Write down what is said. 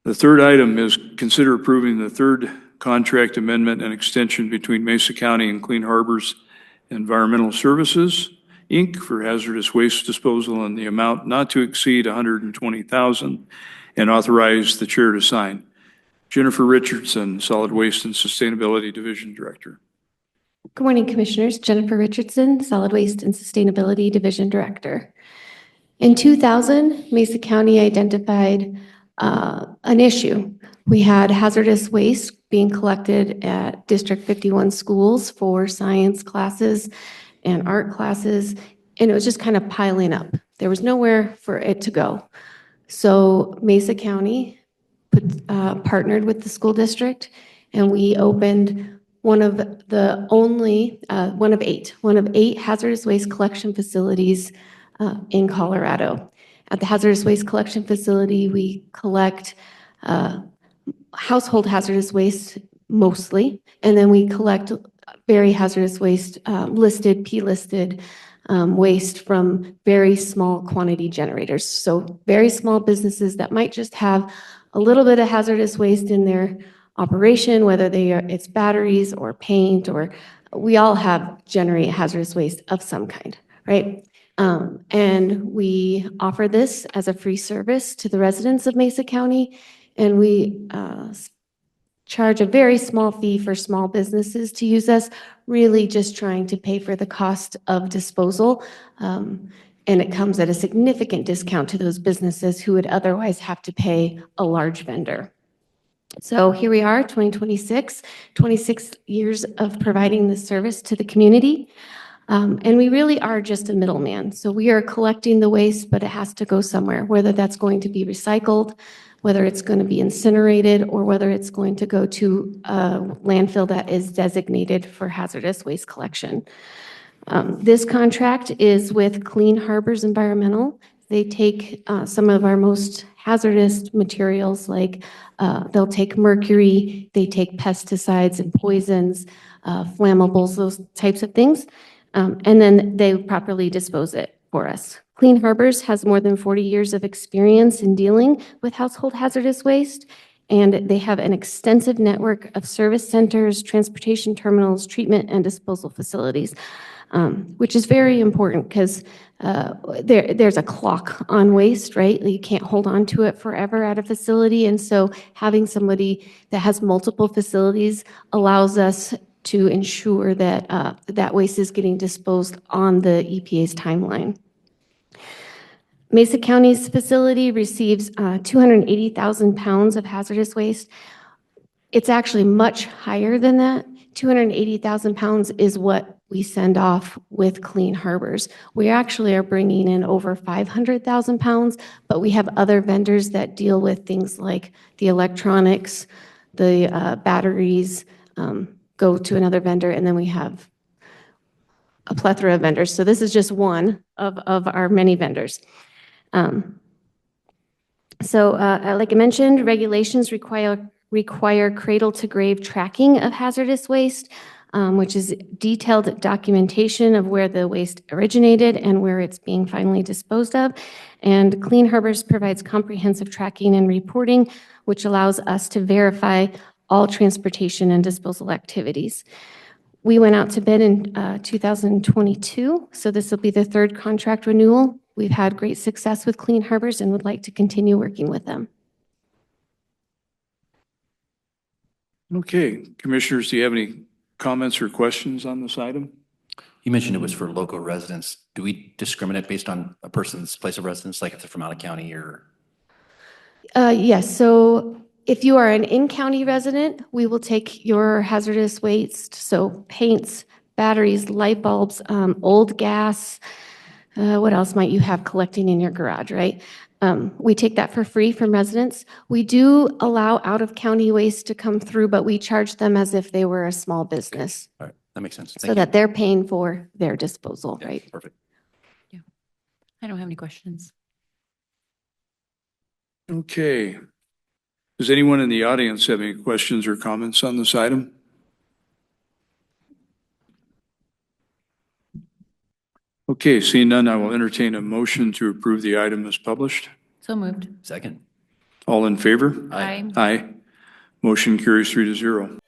The third item is consider approving the third contract amendment and extension between Mesa County and Clean Harbors Environmental Services, Inc. for hazardous waste disposal in the amount not to exceed $120,000 and authorize the chair to sign. Jennifer Richardson, Solid Waste and Sustainability Division Director. Good morning, Commissioners. Jennifer Richardson, Solid Waste and Sustainability Division Director. In 2000, Mesa County identified an issue. We had hazardous waste being collected at District 51 schools for science classes and art classes, and it was just kind of piling up. There was nowhere for it to go. So Mesa County partnered with the school district, and we opened one of eight hazardous waste collection facilities in Colorado. At the hazardous waste collection facility, we collect household hazardous waste mostly, and then we collect very hazardous waste, P-listed waste from very small quantity generators. So very small businesses that might just have a little bit of hazardous waste in their operation, whether it's batteries or paint, or we all generate hazardous waste of some kind, right? And we offer this as a free service to the residents of Mesa County, and we charge a very small fee for small businesses to use us, really just trying to pay for the cost of disposal. And it comes at a significant discount to those businesses who would otherwise have to pay a large vendor. So here we are, 2026, 26 years of providing this service to the community. And we really are just a middleman. So we are collecting the waste, but it has to go somewhere, whether that's going to be recycled, whether it's going to be incinerated, or whether it's going to go to a landfill that is designated for hazardous waste collection. This contract is with Clean Harbors Environmental. They take some of our most hazardous materials, like they'll take mercury, they take pesticides and poisons, flammables, those types of things, and then they properly dispose it for us. Clean Harbors has more than 40 years of experience in dealing with household hazardous waste, and they have an extensive network of service centers, transportation terminals, treatment and disposal facilities, which is very important because there's a clock on waste, right? You can't hold on to it forever at a facility, and so having somebody that has multiple facilities allows us to ensure that that waste is getting disposed on the EPA's timeline. Mesa County's facility receives 280,000 pounds of hazardous waste. It's actually much higher than that. 280,000 pounds is what we send off with Clean Harbors. We actually are bringing in over 500,000 pounds, but we have other vendors that deal with things like the electronics, the batteries, go to another vendor, and then we have a plethora of vendors. So this is just one of our many vendors. Like I mentioned, regulations require cradle-to-grave tracking of hazardous waste, which is detailed documentation of where the waste originated and where it's being finally disposed of. And Clean Harbors provides comprehensive tracking and reporting, which allows us to verify all transportation and disposal activities. We went out to bid in 2022, so this will be the third contract renewal. We've had great success with Clean Harbors and would like to continue working with them. Okay, Commissioners, do you have any comments or questions on this item? You mentioned it was for local residents. Do we discriminate based on a person's place of residence, like if they're from out of county or? Yes, so if you are an in-county resident, we will take your hazardous waste, so paints, batteries, light bulbs, old gas, what else might you have collecting in your garage, right? We take that for free from residents. We do allow out-of-county waste to come through, but we charge them as if they were a small business. All right, that makes sense. So that they're paying for their disposal, yeah, right? Perfect. Yeah, I don't have any questions. Okay. Does anyone in the audience have any questions or comments on this item? Okay, seeing none, I will entertain a motion to approve the item as published. So moved. Second. All in favor? Aye. Aye. Motion carries 3-0.